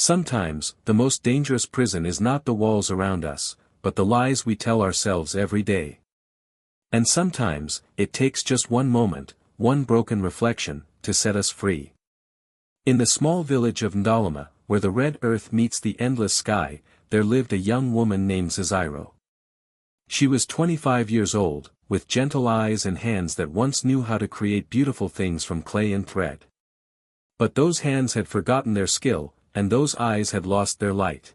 Sometimes, the most dangerous prison is not the walls around us, but the lies we tell ourselves every day. And sometimes, it takes just one moment, one broken reflection, to set us free. In the small village of Ndalama, where the red earth meets the endless sky, there lived a young woman named Zesiro. She was 25 years old, with gentle eyes and hands that once knew how to create beautiful things from clay and thread. But those hands had forgotten their skill, and those eyes had lost their light.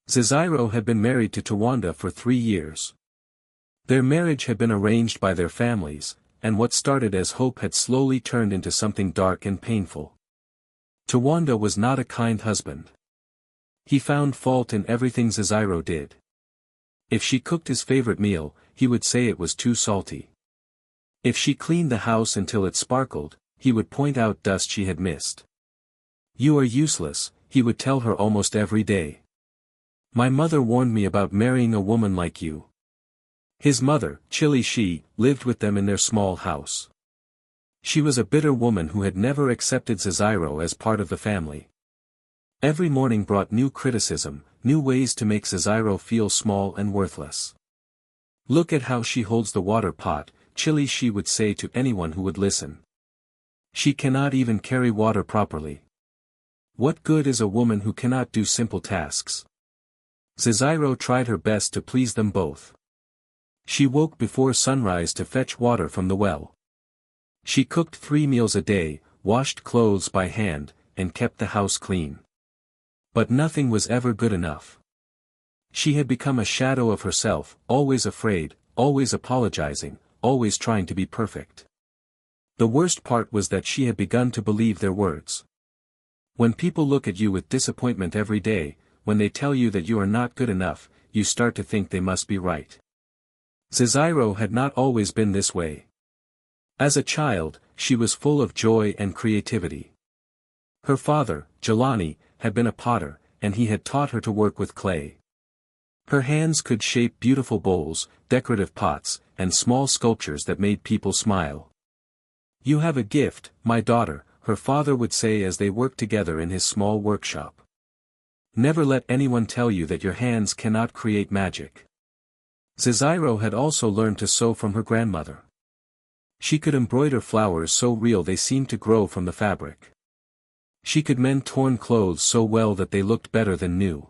Zesiro had been married to Tawanda for 3 years. Their marriage had been arranged by their families, and what started as hope had slowly turned into something dark and painful. Tawanda was not a kind husband. He found fault in everything Zesiro did. If she cooked his favorite meal, he would say it was too salty. If she cleaned the house until it sparkled, he would point out dust she had missed. "You are useless," he would tell her almost every day. "My mother warned me about marrying a woman like you." His mother, Chileshe, lived with them in their small house. She was a bitter woman who had never accepted Zesiro as part of the family. Every morning brought new criticism, new ways to make Zesiro feel small and worthless. "Look at how she holds the water pot," Chileshe would say to anyone who would listen. "She cannot even carry water properly. What good is a woman who cannot do simple tasks?" Zesiro tried her best to please them both. She woke before sunrise to fetch water from the well. She cooked 3 meals a day, washed clothes by hand, and kept the house clean. But nothing was ever good enough. She had become a shadow of herself, always afraid, always apologizing, always trying to be perfect. The worst part was that she had begun to believe their words. When people look at you with disappointment every day, when they tell you that you are not good enough, you start to think they must be right. Zesiro had not always been this way. As a child, she was full of joy and creativity. Her father, Jelani, had been a potter, and he had taught her to work with clay. Her hands could shape beautiful bowls, decorative pots, and small sculptures that made people smile. "You have a gift, my daughter," her father would say as they worked together in his small workshop. "Never let anyone tell you that your hands cannot create magic." Zesiro had also learned to sew from her grandmother. She could embroider flowers so real they seemed to grow from the fabric. She could mend torn clothes so well that they looked better than new.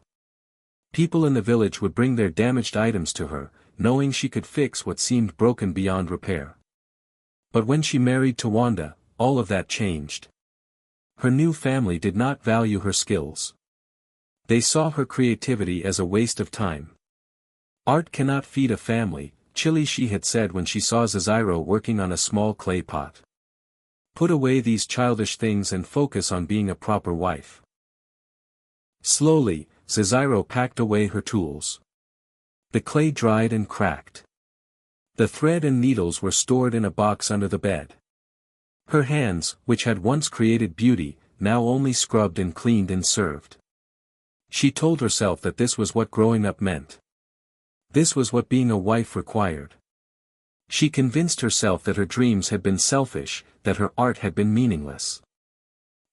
People in the village would bring their damaged items to her, knowing she could fix what seemed broken beyond repair. But when she married Tawanda, all of that changed. Her new family did not value her skills. They saw her creativity as a waste of time. "Art cannot feed a family," Chileshe had said when she saw Zesiro working on a small clay pot. "Put away these childish things and focus on being a proper wife." Slowly, Zesiro packed away her tools. The clay dried and cracked. The thread and needles were stored in a box under the bed. Her hands, which had once created beauty, now only scrubbed and cleaned and served. She told herself that this was what growing up meant. This was what being a wife required. She convinced herself that her dreams had been selfish, that her art had been meaningless.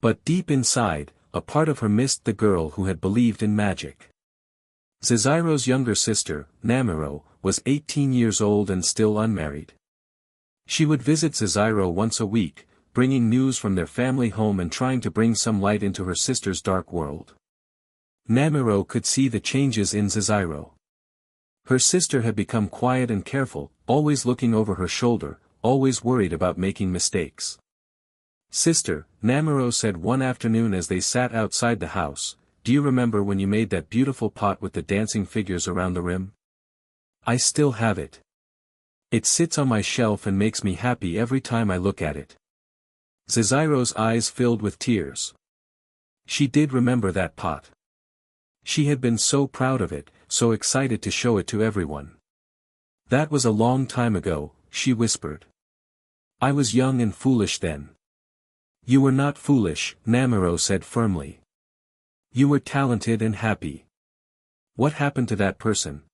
But deep inside, a part of her missed the girl who had believed in magic. Zesiro's younger sister, Namiro, was 18 years old and still unmarried. She would visit Zesiro once a week, bringing news from their family home and trying to bring some light into her sister's dark world. Namiro could see the changes in Zesiro. Her sister had become quiet and careful, always looking over her shoulder, always worried about making mistakes. "Sister," Namiro said one afternoon as they sat outside the house, "do you remember when you made that beautiful pot with the dancing figures around the rim? I still have it. It sits on my shelf and makes me happy every time I look at it." Zesiro's eyes filled with tears. She did remember that pot. She had been so proud of it, so excited to show it to everyone. "That was a long time ago," she whispered. "I was young and foolish then." "You were not foolish," Namiro said firmly. "You were talented and happy. What happened to that person?"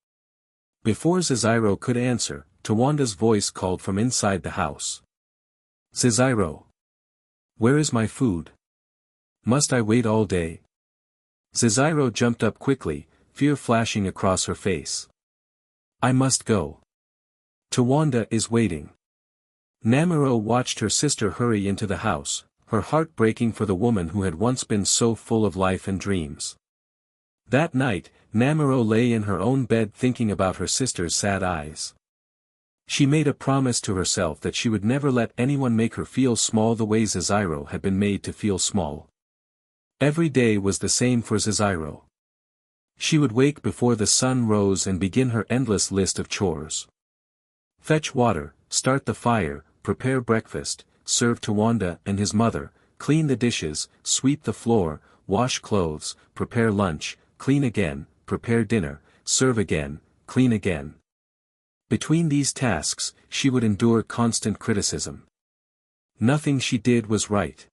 Before Zesiro could answer, Tawanda's voice called from inside the house. "Zesiro. Where is my food? Must I wait all day?" Zesiro jumped up quickly, fear flashing across her face. I must go. Tawanda is waiting. Namiro watched her sister hurry into the house, her heart breaking for the woman who had once been so full of life and dreams. That night, Namiro lay in her own bed thinking about her sister's sad eyes. She made a promise to herself that she would never let anyone make her feel small the way Zesiro had been made to feel small. Every day was the same for Zesiro. She would wake before the sun rose and begin her endless list of chores. Fetch water, start the fire, prepare breakfast, serve Tawanda and his mother, clean the dishes, sweep the floor, wash clothes, prepare lunch, clean again, prepare dinner, serve again, clean again. Between these tasks, she would endure constant criticism. Nothing she did was right.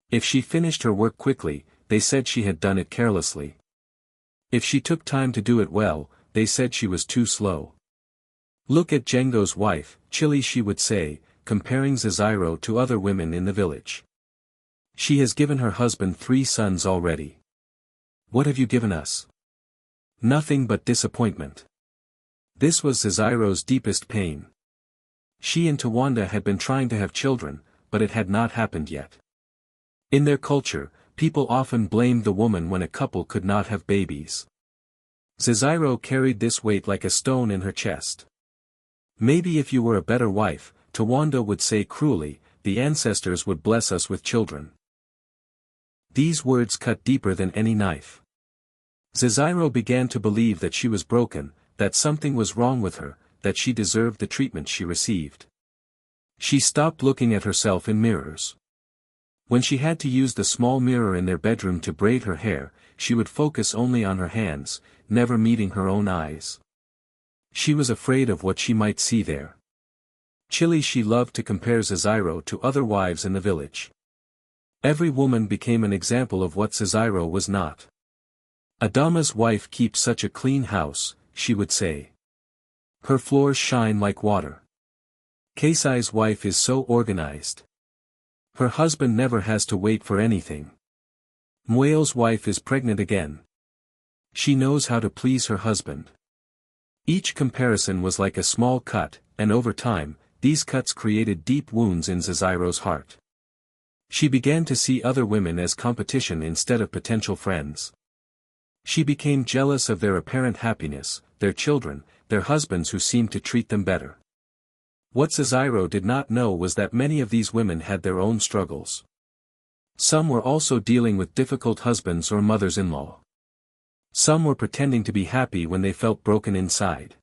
If she finished her work quickly, they said she had done it carelessly. If she took time to do it well, they said she was too slow. Look at Jengo's wife, Chileshe would say, comparing Zesiro to other women in the village. She has given her husband 3 sons already. What have you given us? Nothing but disappointment. This was Zesiro's deepest pain. She and Tawanda had been trying to have children, but it had not happened yet. In their culture, people often blamed the woman when a couple could not have babies. Zesiro carried this weight like a stone in her chest. Maybe if you were a better wife, Tawanda would say cruelly, the ancestors would bless us with children. These words cut deeper than any knife. Zesiro began to believe that she was broken, that something was wrong with her, that she deserved the treatment she received. She stopped looking at herself in mirrors. When she had to use the small mirror in their bedroom to braid her hair, she would focus only on her hands, never meeting her own eyes. She was afraid of what she might see there. Chileshe loved to compare Zesiro to other wives in the village. Every woman became an example of what Zesiro was not. Adama's wife keeps such a clean house, she would say. Her floors shine like water. Kesai's wife is so organized. Her husband never has to wait for anything. Mweo's wife is pregnant again. She knows how to please her husband. Each comparison was like a small cut, and over time, these cuts created deep wounds in Zesiro's heart. She began to see other women as competition instead of potential friends. She became jealous of their apparent happiness, their children, their husbands who seemed to treat them better. What Zesiro did not know was that many of these women had their own struggles. Some were also dealing with difficult husbands or mothers-in-law. Some were pretending to be happy when they felt broken inside.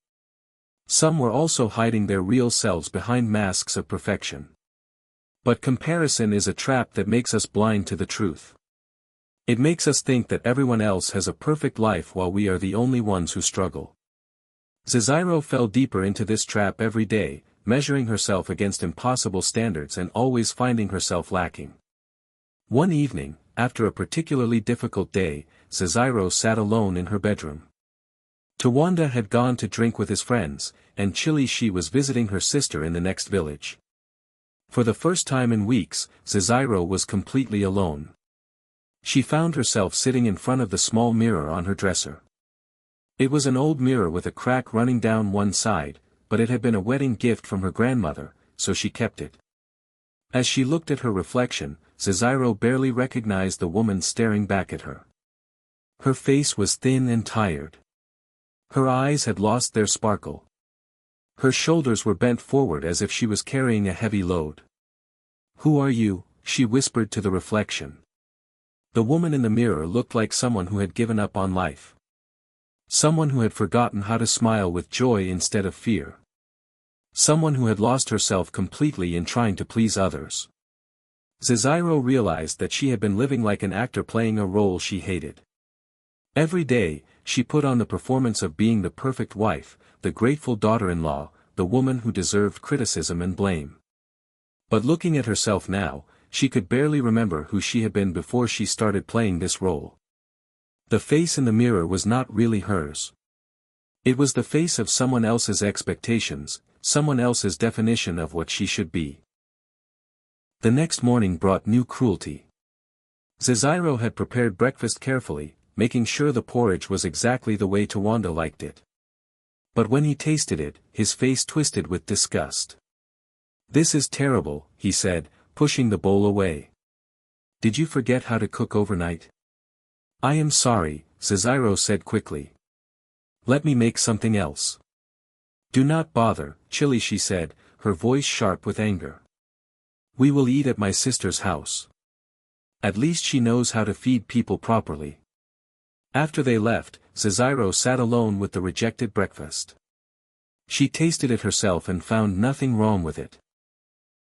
Some were also hiding their real selves behind masks of perfection. But comparison is a trap that makes us blind to the truth. It makes us think that everyone else has a perfect life while we are the only ones who struggle. Zesiro fell deeper into this trap every day, measuring herself against impossible standards and always finding herself lacking. One evening, after a particularly difficult day, Zesiro sat alone in her bedroom. Tawanda had gone to drink with his friends, and Chileshe was visiting her sister in the next village. For the first time in weeks, Zesiro was completely alone. She found herself sitting in front of the small mirror on her dresser. It was an old mirror with a crack running down one side, but it had been a wedding gift from her grandmother, so she kept it. As she looked at her reflection, Zesiro barely recognized the woman staring back at her. Her face was thin and tired. Her eyes had lost their sparkle. Her shoulders were bent forward as if she was carrying a heavy load. "Who are you?" she whispered to the reflection. The woman in the mirror looked like someone who had given up on life. Someone who had forgotten how to smile with joy instead of fear. Someone who had lost herself completely in trying to please others. Zesiro realized that she had been living like an actor playing a role she hated. Every day, she put on the performance of being the perfect wife, the grateful daughter-in-law, the woman who deserved criticism and blame. But looking at herself now, she could barely remember who she had been before she started playing this role. The face in the mirror was not really hers. It was the face of someone else's expectations, someone else's definition of what she should be. The next morning brought new cruelty. Zesiro had prepared breakfast carefully, making sure the porridge was exactly the way Tawanda liked it. But when he tasted it, his face twisted with disgust. "This is terrible," he said, pushing the bowl away. "Did you forget how to cook overnight?" "I am sorry," Zesiro said quickly. "Let me make something else." "Do not bother," Chileshe said, her voice sharp with anger. "We will eat at my sister's house. At least she knows how to feed people properly." After they left, Zesiro sat alone with the rejected breakfast. She tasted it herself and found nothing wrong with it.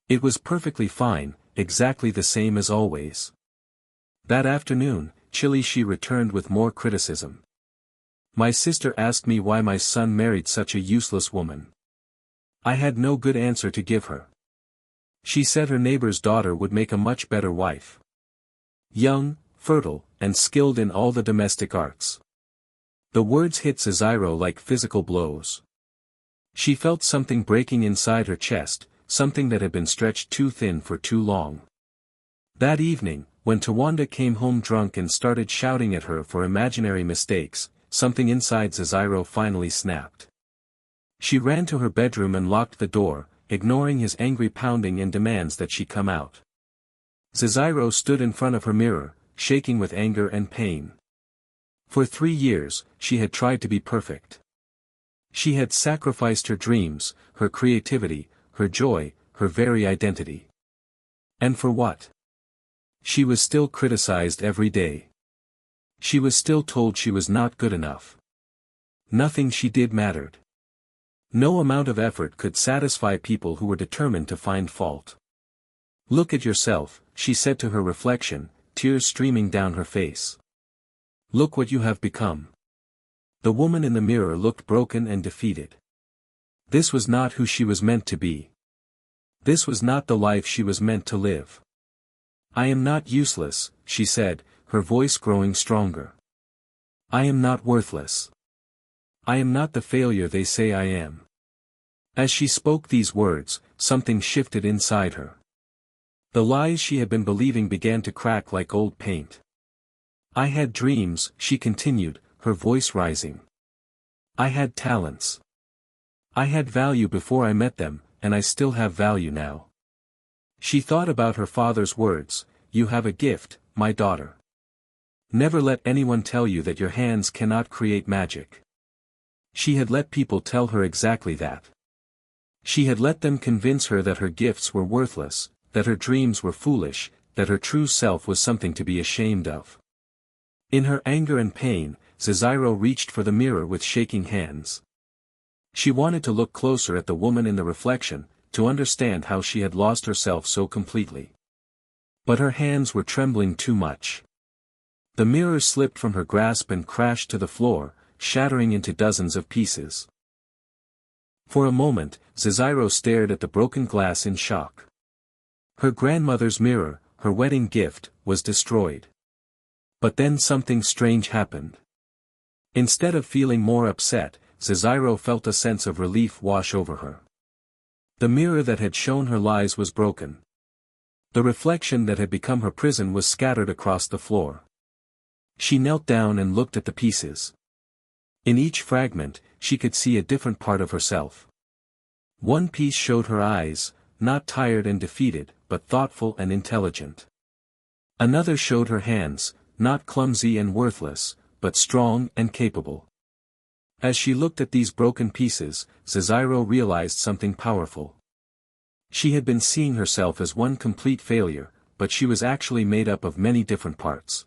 It was perfectly fine, exactly the same as always. That afternoon, Chileshe returned with more criticism. "My sister asked me why my son married such a useless woman. I had no good answer to give her. She said her neighbor's daughter would make a much better wife. Young, fertile, and skilled in all the domestic arts." The words hit Zesiro like physical blows. She felt something breaking inside her chest, something that had been stretched too thin for too long. That evening, when Tawanda came home drunk and started shouting at her for imaginary mistakes, something inside Zesiro finally snapped. She ran to her bedroom and locked the door, ignoring his angry pounding and demands that she come out. Zesiro stood in front of her mirror, shaking with anger and pain. For 3 years, she had tried to be perfect. She had sacrificed her dreams, her creativity, her joy, her very identity. And for what? She was still criticized every day. She was still told she was not good enough. Nothing she did mattered. No amount of effort could satisfy people who were determined to find fault. "Look at yourself," she said to her reflection, tears streaming down her face. "Look what you have become." The woman in the mirror looked broken and defeated. This was not who she was meant to be. This was not the life she was meant to live. "I am not useless," she said, her voice growing stronger. "I am not worthless. I am not the failure they say I am." As she spoke these words, something shifted inside her. The lies she had been believing began to crack like old paint. "I had dreams," she continued, her voice rising. "I had talents. I had value before I met them, and I still have value now." She thought about her father's words, "You have a gift, my daughter. Never let anyone tell you that your hands cannot create magic." She had let people tell her exactly that. She had let them convince her that her gifts were worthless, that her dreams were foolish, that her true self was something to be ashamed of. In her anger and pain, Zesiro reached for the mirror with shaking hands. She wanted to look closer at the woman in the reflection, to understand how she had lost herself so completely. But her hands were trembling too much. The mirror slipped from her grasp and crashed to the floor, shattering into dozens of pieces. For a moment, Zesiro stared at the broken glass in shock. Her grandmother's mirror, her wedding gift, was destroyed. But then something strange happened. Instead of feeling more upset, Zesiro felt a sense of relief wash over her. The mirror that had shown her lies was broken. The reflection that had become her prison was scattered across the floor. She knelt down and looked at the pieces. In each fragment, she could see a different part of herself. One piece showed her eyes, not tired and defeated, but thoughtful and intelligent. Another showed her hands, not clumsy and worthless, but strong and capable. As she looked at these broken pieces, Zesiro realized something powerful. She had been seeing herself as one complete failure, but she was actually made up of many different parts.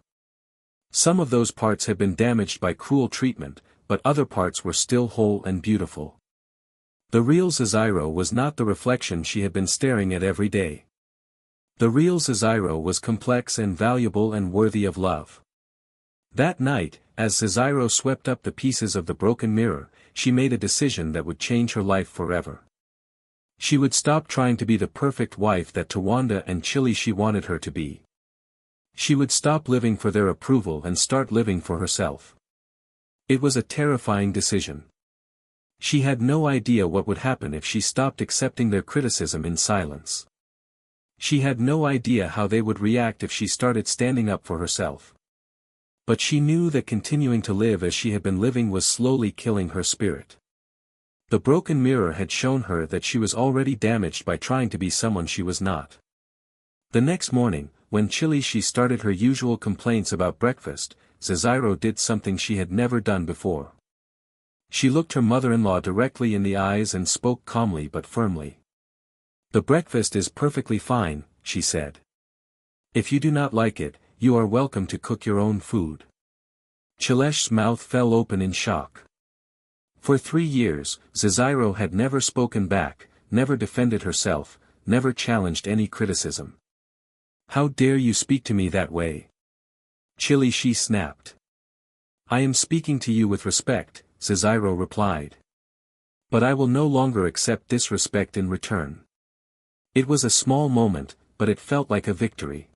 Some of those parts had been damaged by cruel treatment, but other parts were still whole and beautiful. The real Zesiro was not the reflection she had been staring at every day. The real Zesiro was complex and valuable and worthy of love. That night, as Zesiro swept up the pieces of the broken mirror, she made a decision that would change her life forever. She would stop trying to be the perfect wife that Tawanda and Chileshe wanted her to be. She would stop living for their approval and start living for herself. It was a terrifying decision. She had no idea what would happen if she stopped accepting their criticism in silence. She had no idea how they would react if she started standing up for herself. But she knew that continuing to live as she had been living was slowly killing her spirit. The broken mirror had shown her that she was already damaged by trying to be someone she was not. The next morning, when Chileshe started her usual complaints about breakfast, Zesiro did something she had never done before. She looked her mother-in-law directly in the eyes and spoke calmly but firmly. "The breakfast is perfectly fine," she said. "If you do not like it, you are welcome to cook your own food." Chileshe's mouth fell open in shock. For 3 years, Zesiro had never spoken back, never defended herself, never challenged any criticism. "How dare you speak to me that way?" Chileshe snapped. "I am speaking to you with respect," Zesiro replied. "But I will no longer accept disrespect in return." It was a small moment, but it felt like a victory.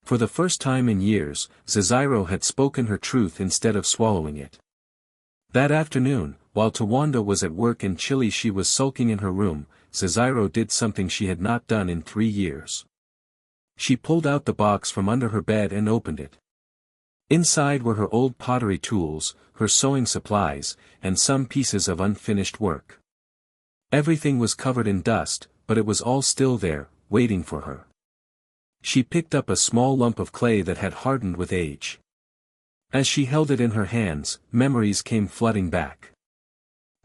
For the first time in years, Zesiro had spoken her truth instead of swallowing it. That afternoon, while Tawanda was at work and Chileshe was sulking in her room, Zesiro did something she had not done in 3 years. She pulled out the box from under her bed and opened it. Inside were her old pottery tools, her sewing supplies, and some pieces of unfinished work. Everything was covered in dust, but it was all still there, waiting for her. She picked up a small lump of clay that had hardened with age. As she held it in her hands, memories came flooding back.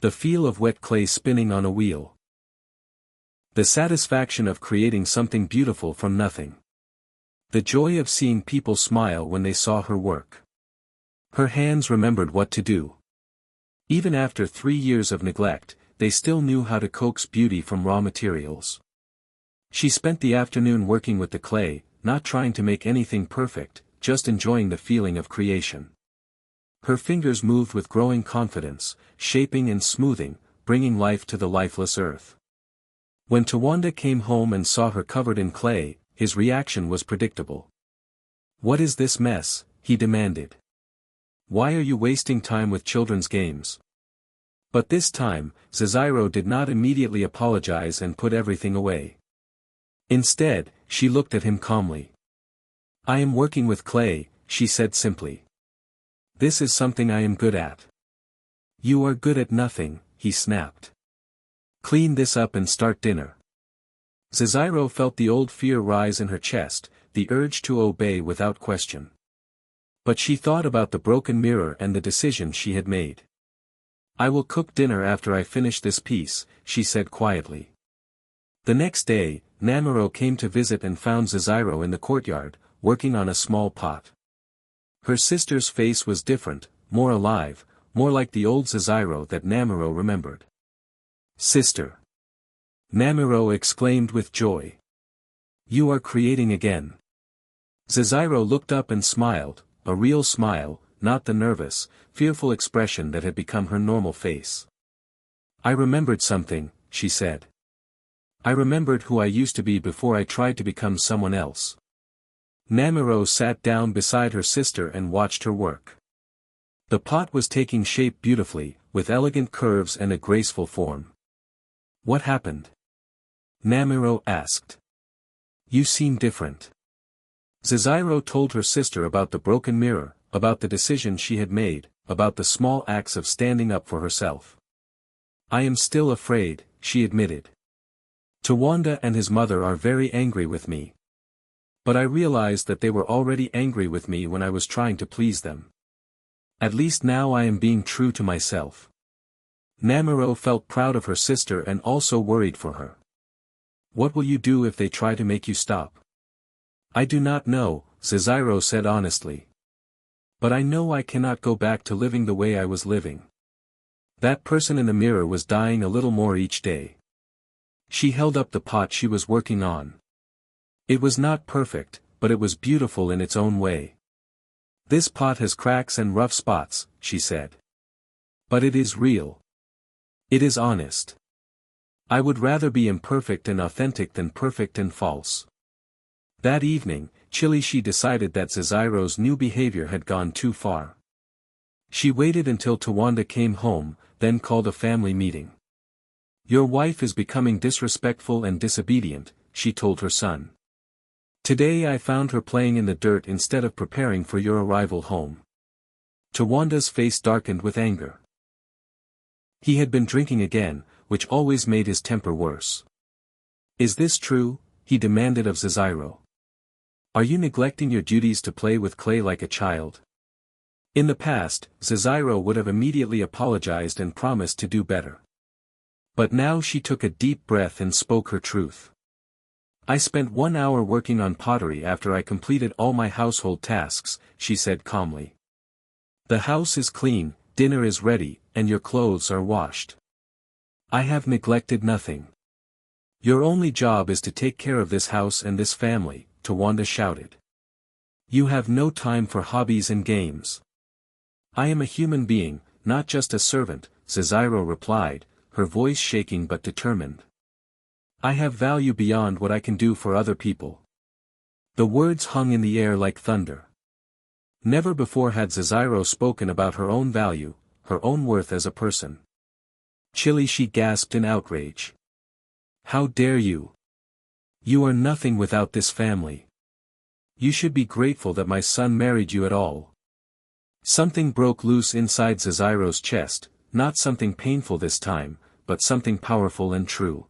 The feel of wet clay spinning on a wheel. The satisfaction of creating something beautiful from nothing. The joy of seeing people smile when they saw her work. Her hands remembered what to do. Even after 3 years of neglect, they still knew how to coax beauty from raw materials. She spent the afternoon working with the clay, not trying to make anything perfect, just enjoying the feeling of creation. Her fingers moved with growing confidence, shaping and smoothing, bringing life to the lifeless earth. When Tawanda came home and saw her covered in clay, his reaction was predictable. "What is this mess?" he demanded. "Why are you wasting time with children's games?" But this time, Zesiro did not immediately apologize and put everything away. Instead, she looked at him calmly. "I am working with clay," she said simply. "This is something I am good at." "You are good at nothing," he snapped. "Clean this up and start dinner." Zesiro felt the old fear rise in her chest, the urge to obey without question. But she thought about the broken mirror and the decision she had made. "I will cook dinner after I finish this piece," she said quietly. The next day, Namiro came to visit and found Zesiro in the courtyard, working on a small pot. Her sister's face was different, more alive, more like the old Zesiro that Namiro remembered. "Sister!" Namiro exclaimed with joy. "You are creating again." Zesiro looked up and smiled, a real smile, not the nervous, fearful expression that had become her normal face. "I remembered something," she said. "I remembered who I used to be before I tried to become someone else." Namiro sat down beside her sister and watched her work. The pot was taking shape beautifully, with elegant curves and a graceful form. "What happened?" Namiro asked. "You seem different." Zesiro told her sister about the broken mirror, about the decision she had made, about the small acts of standing up for herself. "I am still afraid," she admitted. "Tawanda and his mother are very angry with me. But I realized that they were already angry with me when I was trying to please them. At least now I am being true to myself." Namiro felt proud of her sister and also worried for her. "What will you do if they try to make you stop?" "I do not know," Zesiro said honestly. "But I know I cannot go back to living the way I was living. That person in the mirror was dying a little more each day." She held up the pot she was working on. It was not perfect, but it was beautiful in its own way. "This pot has cracks and rough spots," she said. "But it is real. It is honest. I would rather be imperfect and authentic than perfect and false." That evening, Chileshe decided that Zesiro's new behavior had gone too far. She waited until Tawanda came home, then called a family meeting. "Your wife is becoming disrespectful and disobedient," she told her son. Today I found her playing in the dirt instead of preparing for your arrival home. Tawanda's face darkened with anger. He had been drinking again, which always made his temper worse. Is this true? He demanded of Zesiro. Are you neglecting your duties to play with clay like a child? In the past, Zesiro would have immediately apologized and promised to do better. But now she took a deep breath and spoke her truth. I spent 1 hour working on pottery after I completed all my household tasks, she said calmly. The house is clean, dinner is ready, and your clothes are washed. I have neglected nothing. Your only job is to take care of this house and this family, Tawanda shouted. You have no time for hobbies and games. I am a human being, not just a servant, Zesiro replied, her voice shaking but determined. I have value beyond what I can do for other people. The words hung in the air like thunder. Never before had Zesiro spoken about her own value, her own worth as a person. Chileshe gasped in outrage. How dare you? You are nothing without this family. You should be grateful that my son married you at all. Something broke loose inside Zesiro's chest, not something painful this time, but something powerful and true.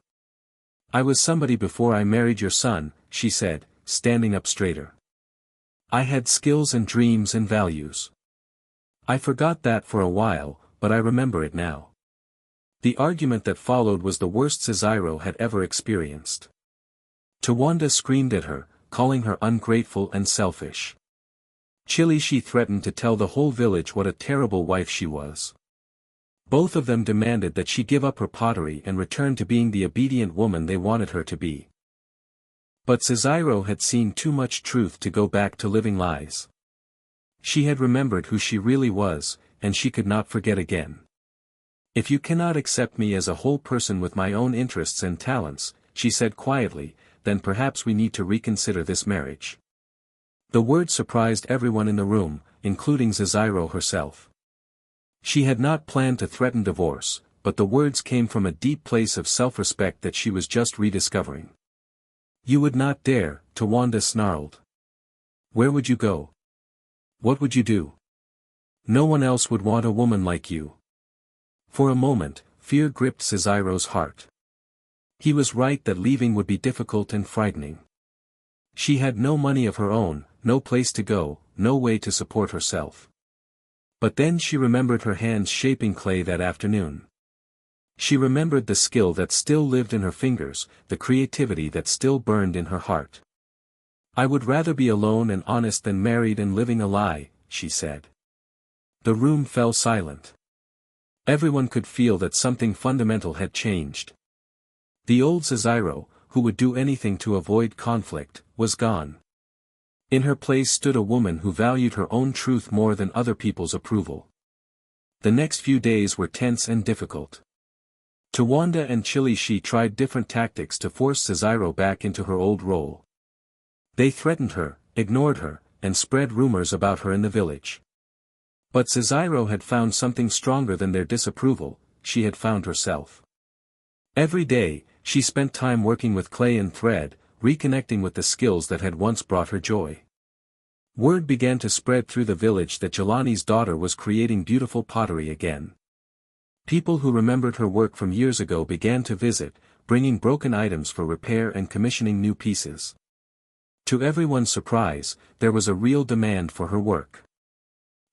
I was somebody before I married your son, she said, standing up straighter. I had skills and dreams and values. I forgot that for a while, but I remember it now. The argument that followed was the worst Zesiro had ever experienced. Tawanda screamed at her, calling her ungrateful and selfish. Chileshe threatened to tell the whole village what a terrible wife she was. Both of them demanded that she give up her pottery and return to being the obedient woman they wanted her to be. But Zesiro had seen too much truth to go back to living lies. She had remembered who she really was, and she could not forget again. If you cannot accept me as a whole person with my own interests and talents, she said quietly, then perhaps we need to reconsider this marriage. The word surprised everyone in the room, including Zesiro herself. She had not planned to threaten divorce, but the words came from a deep place of self-respect that she was just rediscovering. You would not dare, Tawanda snarled. Where would you go? What would you do? No one else would want a woman like you. For a moment, fear gripped Zesiro's heart. He was right that leaving would be difficult and frightening. She had no money of her own, no place to go, no way to support herself. But then she remembered her hands shaping clay that afternoon. She remembered the skill that still lived in her fingers, the creativity that still burned in her heart. I would rather be alone and honest than married and living a lie, she said. The room fell silent. Everyone could feel that something fundamental had changed. The old Zesiro, who would do anything to avoid conflict, was gone. In her place stood a woman who valued her own truth more than other people's approval. The next few days were tense and difficult. Tawanda and Chileshe tried different tactics to force Zesiro back into her old role. They threatened her, ignored her, and spread rumors about her in the village. But Zesiro had found something stronger than their disapproval, she had found herself. Every day, she spent time working with clay and thread, reconnecting with the skills that had once brought her joy. Word began to spread through the village that Jelani's daughter was creating beautiful pottery again. People who remembered her work from years ago began to visit, bringing broken items for repair and commissioning new pieces. To everyone's surprise, there was a real demand for her work.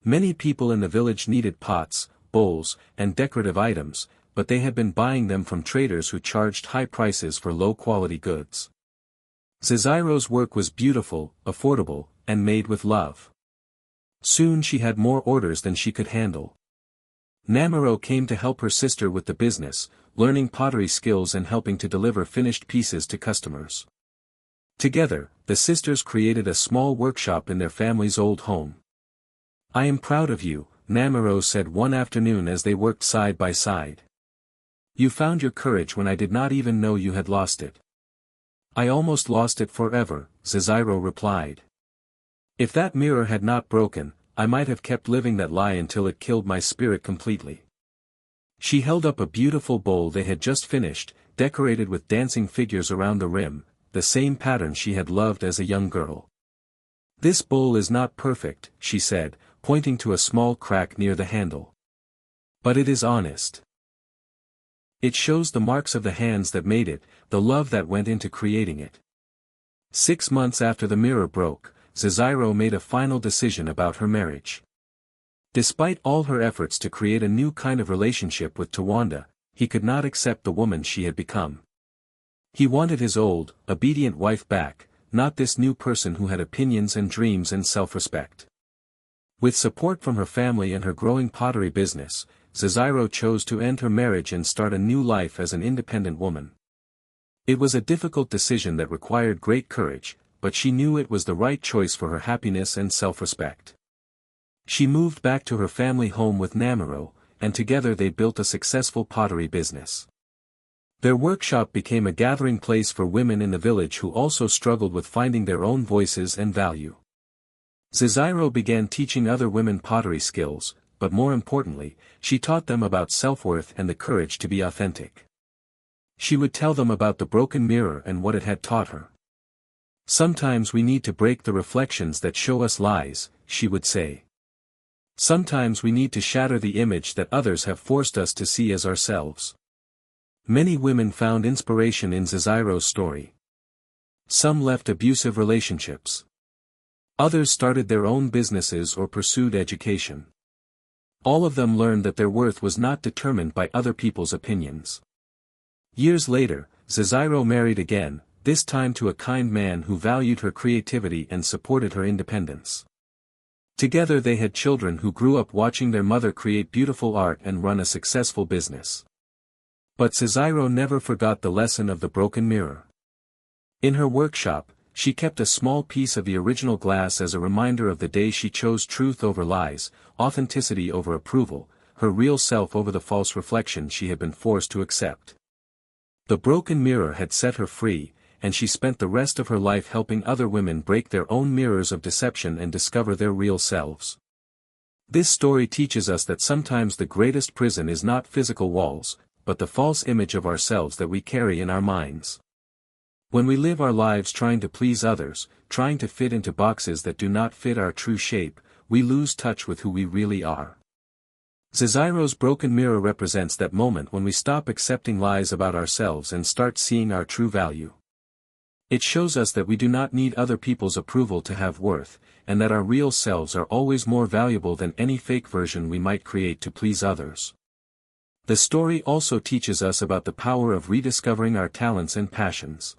Many people in the village needed pots, bowls, and decorative items, but they had been buying them from traders who charged high prices for low-quality goods. Zesiro's work was beautiful, affordable, and made with love. Soon she had more orders than she could handle. Namiro came to help her sister with the business, learning pottery skills and helping to deliver finished pieces to customers. Together, the sisters created a small workshop in their family's old home. I am proud of you, Namiro said one afternoon as they worked side by side. You found your courage when I did not even know you had lost it. I almost lost it forever, Zesiro replied. If that mirror had not broken, I might have kept living that lie until it killed my spirit completely. She held up a beautiful bowl they had just finished, decorated with dancing figures around the rim, the same pattern she had loved as a young girl. "This bowl is not perfect," she said, pointing to a small crack near the handle. "But it is honest. It shows the marks of the hands that made it, the love that went into creating it." 6 months after the mirror broke, Zesiro made a final decision about her marriage. Despite all her efforts to create a new kind of relationship with Tawanda, he could not accept the woman she had become. He wanted his old, obedient wife back, not this new person who had opinions and dreams and self-respect. With support from her family and her growing pottery business, Zesiro chose to end her marriage and start a new life as an independent woman. It was a difficult decision that required great courage, but she knew it was the right choice for her happiness and self-respect. She moved back to her family home with Namiro, and together they built a successful pottery business. Their workshop became a gathering place for women in the village who also struggled with finding their own voices and value. Zesiro began teaching other women pottery skills, but more importantly, she taught them about self-worth and the courage to be authentic. She would tell them about the broken mirror and what it had taught her. "Sometimes we need to break the reflections that show us lies," she would say. "Sometimes we need to shatter the image that others have forced us to see as ourselves." Many women found inspiration in Zesiro's story. Some left abusive relationships. Others started their own businesses or pursued education. All of them learned that their worth was not determined by other people's opinions. Years later, Zesiro married again, this time to a kind man who valued her creativity and supported her independence. Together they had children who grew up watching their mother create beautiful art and run a successful business. But Zesiro never forgot the lesson of the broken mirror. In her workshop, she kept a small piece of the original glass as a reminder of the day she chose truth over lies, authenticity over approval, her real self over the false reflection she had been forced to accept. The broken mirror had set her free, and she spent the rest of her life helping other women break their own mirrors of deception and discover their real selves. This story teaches us that sometimes the greatest prison is not physical walls, but the false image of ourselves that we carry in our minds. When we live our lives trying to please others, trying to fit into boxes that do not fit our true shape, we lose touch with who we really are. Zesiro's broken mirror represents that moment when we stop accepting lies about ourselves and start seeing our true value. It shows us that we do not need other people's approval to have worth, and that our real selves are always more valuable than any fake version we might create to please others. The story also teaches us about the power of rediscovering our talents and passions.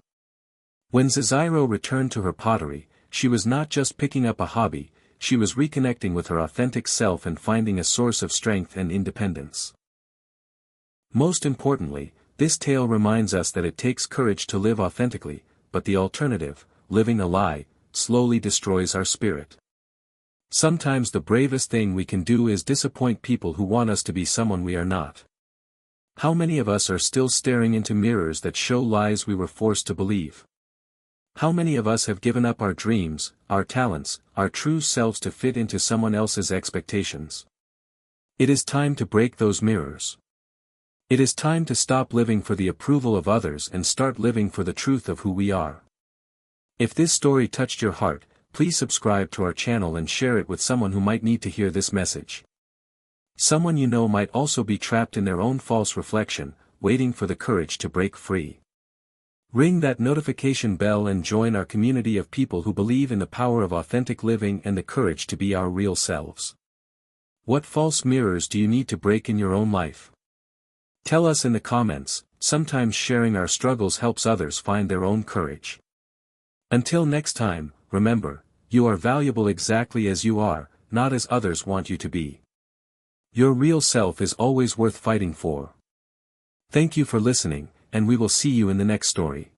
When Zesiro returned to her pottery, she was not just picking up a hobby, she was reconnecting with her authentic self and finding a source of strength and independence. Most importantly, this tale reminds us that it takes courage to live authentically, but the alternative, living a lie, slowly destroys our spirit. Sometimes the bravest thing we can do is disappoint people who want us to be someone we are not. How many of us are still staring into mirrors that show lies we were forced to believe? How many of us have given up our dreams, our talents, our true selves to fit into someone else's expectations? It is time to break those mirrors. It is time to stop living for the approval of others and start living for the truth of who we are. If this story touched your heart, please subscribe to our channel and share it with someone who might need to hear this message. Someone you know might also be trapped in their own false reflection, waiting for the courage to break free. Ring that notification bell and join our community of people who believe in the power of authentic living and the courage to be our real selves. What false mirrors do you need to break in your own life? Tell us in the comments. Sometimes sharing our struggles helps others find their own courage. Until next time, remember, you are valuable exactly as you are, not as others want you to be. Your real self is always worth fighting for. Thank you for listening, and we will see you in the next story.